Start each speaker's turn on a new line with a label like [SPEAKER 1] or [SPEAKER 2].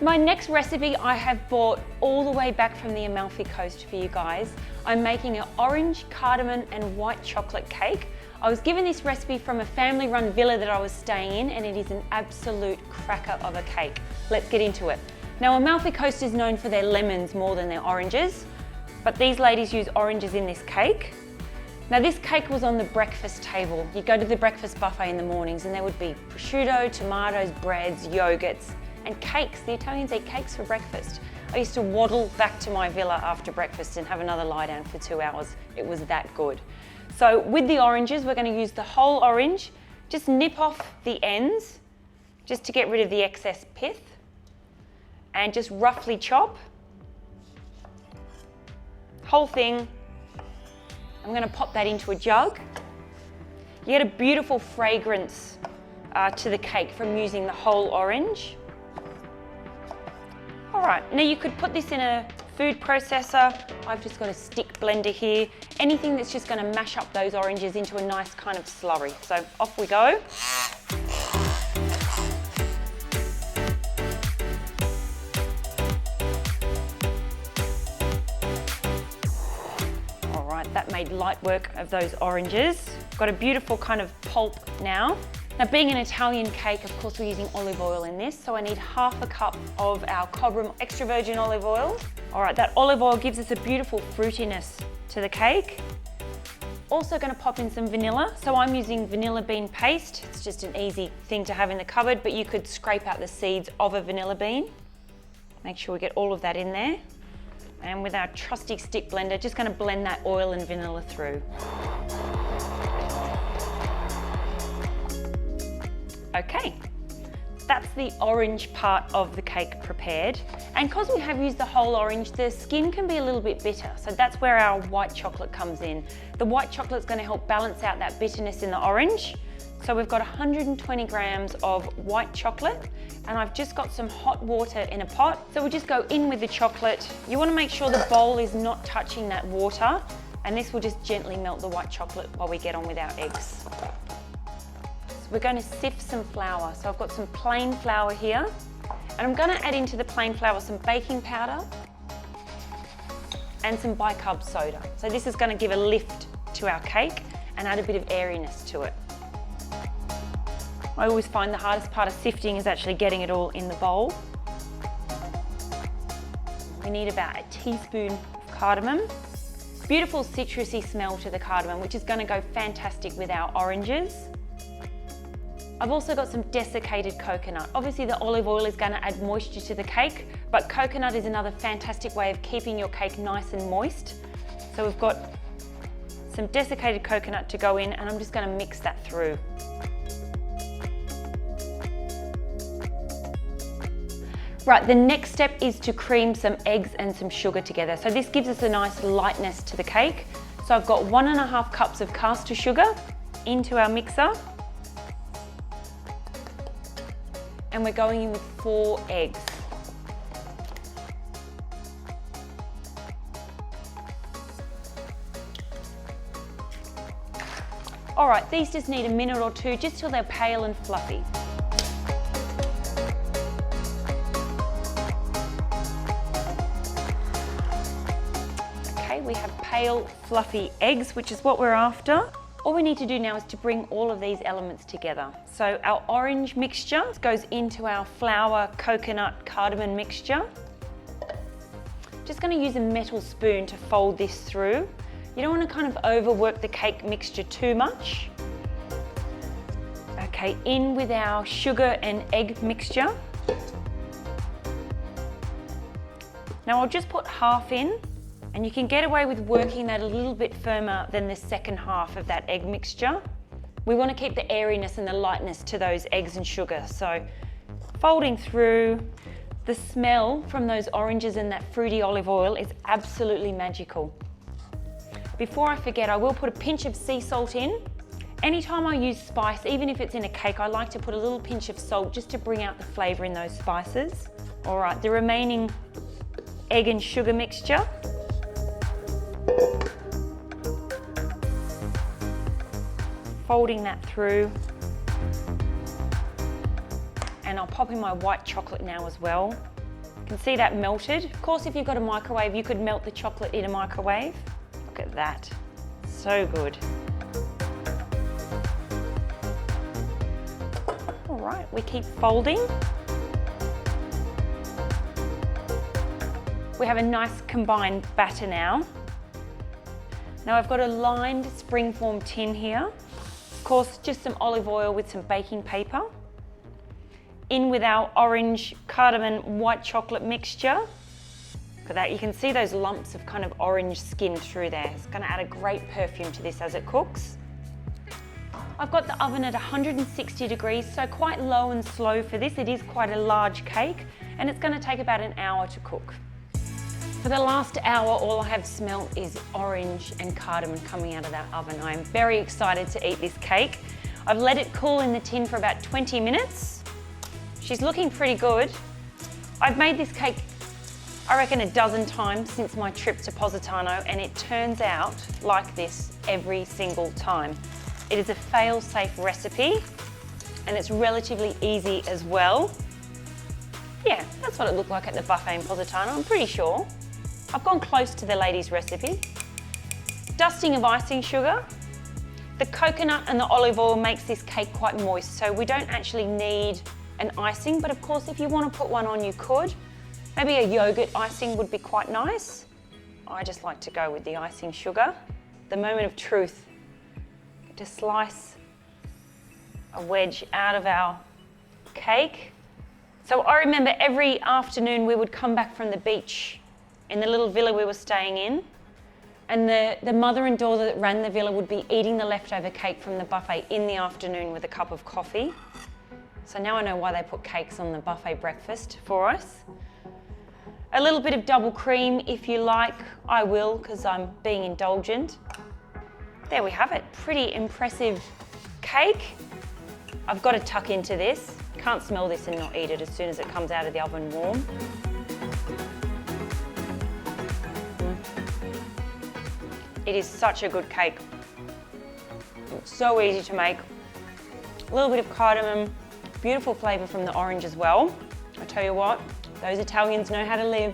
[SPEAKER 1] My next recipe I have brought all the way back from the Amalfi Coast for you guys. I'm making an orange, cardamom and white chocolate cake. I was given this recipe from a family-run villa that I was staying in, and it is an absolute cracker of a cake. Let's get into it. Now, Amalfi Coast is known for their lemons more than their oranges, but these ladies use oranges in this cake. Now, this cake was on the breakfast table. You go to the breakfast buffet in the mornings and there would be prosciutto, tomatoes, breads, yogurts, and cakes. The Italians eat cakes for breakfast. I used to waddle back to my villa after breakfast and have another lie down for 2 hours. It was that good. So with the oranges, we're going to use the whole orange. Just nip off the ends, just to get rid of the excess pith. And just roughly chop. Whole thing. I'm going to pop that into a jug. You get a beautiful fragrance to the cake from using the whole orange. All right, now you could put this in a food processor. I've just got a stick blender here. Anything that's just going to mash up those oranges into a nice kind of slurry. So off we go. All right, that made light work of those oranges. Got a beautiful kind of pulp now. Now, being an Italian cake, of course, we're using olive oil in this, so I need ½ a cup of our Cobram extra virgin olive oil. All right, that olive oil gives us a beautiful fruitiness to the cake. Also going to pop in some vanilla, so I'm using vanilla bean paste. It's just an easy thing to have in the cupboard, but you could scrape out the seeds of a vanilla bean. Make sure we get all of that in there. And with our trusty stick blender, just going to blend that oil and vanilla through. Okay, that's the orange part of the cake prepared. And because we have used the whole orange, the skin can be a little bit bitter. So that's where our white chocolate comes in. The white chocolate is going to help balance out that bitterness in the orange. So we've got 120 grams of white chocolate, and I've just got some hot water in a pot. So we'll just go in with the chocolate. You want to make sure the bowl is not touching that water, and this will just gently melt the white chocolate while we get on with our eggs. We're going to sift some flour. So I've got some plain flour here, and I'm going to add into the plain flour some baking powder and some bicarb soda. So this is going to give a lift to our cake and add a bit of airiness to it. I always find the hardest part of sifting is actually getting it all in the bowl. We need about a teaspoon of cardamom. Beautiful citrusy smell to the cardamom, which is going to go fantastic with our oranges. I've also got some desiccated coconut. Obviously the olive oil is going to add moisture to the cake, but coconut is another fantastic way of keeping your cake nice and moist. So we've got some desiccated coconut to go in, and I'm just going to mix that through. Right, the next step is to cream some eggs and some sugar together. So this gives us a nice lightness to the cake. So I've got 1½ cups of caster sugar into our mixer. And we're going in with 4 eggs. All right, these just need a minute or two, just till they're pale and fluffy. Okay, we have pale, fluffy eggs, which is what we're after. All we need to do now is to bring all of these elements together. So our orange mixture goes into our flour, coconut, cardamom mixture. Just going to use a metal spoon to fold this through. You don't want to kind of overwork the cake mixture too much. Okay, in with our sugar and egg mixture. Now I'll just put half in. And you can get away with working that a little bit firmer than the second half of that egg mixture. We want to keep the airiness and the lightness to those eggs and sugar. So folding through, the smell from those oranges and that fruity olive oil is absolutely magical. Before I forget, I will put a pinch of sea salt in. Anytime I use spice, even if it's in a cake, I like to put a little pinch of salt just to bring out the flavour in those spices. All right, the remaining egg and sugar mixture. Folding that through, and I'll pop in my white chocolate now as well. You can see that melted. Of course, if you've got a microwave, you could melt the chocolate in a microwave. Look at that, so good. All right, we keep folding. We have a nice combined batter now. Now I've got a lined springform tin here. Of course, just some olive oil with some baking paper. In with our orange cardamom white chocolate mixture. Look at that, you can see those lumps of kind of orange skin through there. It's gonna add a great perfume to this as it cooks. I've got the oven at 160 degrees, so quite low and slow for this. It is quite a large cake, and it's gonna take about an hour to cook. For the last hour, all I have smelt is orange and cardamom coming out of that oven. I am very excited to eat this cake. I've let it cool in the tin for about 20 minutes. She's looking pretty good. I've made this cake, I reckon, a dozen times since my trip to Positano, and it turns out like this every single time. It is a fail-safe recipe, and it's relatively easy as well. Yeah, that's what it looked like at the buffet in Positano, I'm pretty sure. I've gone close to the lady's recipe. Dusting of icing sugar. The coconut and the olive oil makes this cake quite moist, so we don't actually need an icing, but of course if you want to put one on, you could. Maybe a yogurt icing would be quite nice. I just like to go with the icing sugar. The moment of truth. Get to slice a wedge out of our cake. So I remember every afternoon we would come back from the beach in the little villa we were staying in, and the mother and daughter that ran the villa would be eating the leftover cake from the buffet in the afternoon with a cup of coffee. So now I know why they put cakes on the buffet breakfast for us. A little bit of double cream if you like. I will, because I'm being indulgent. There we have it, pretty impressive cake. I've got to tuck into this. Can't smell this and not eat it as soon as it comes out of the oven warm. It is such a good cake. It's so easy to make. A little bit of cardamom, beautiful flavour from the orange as well. I tell you what, those Italians know how to live.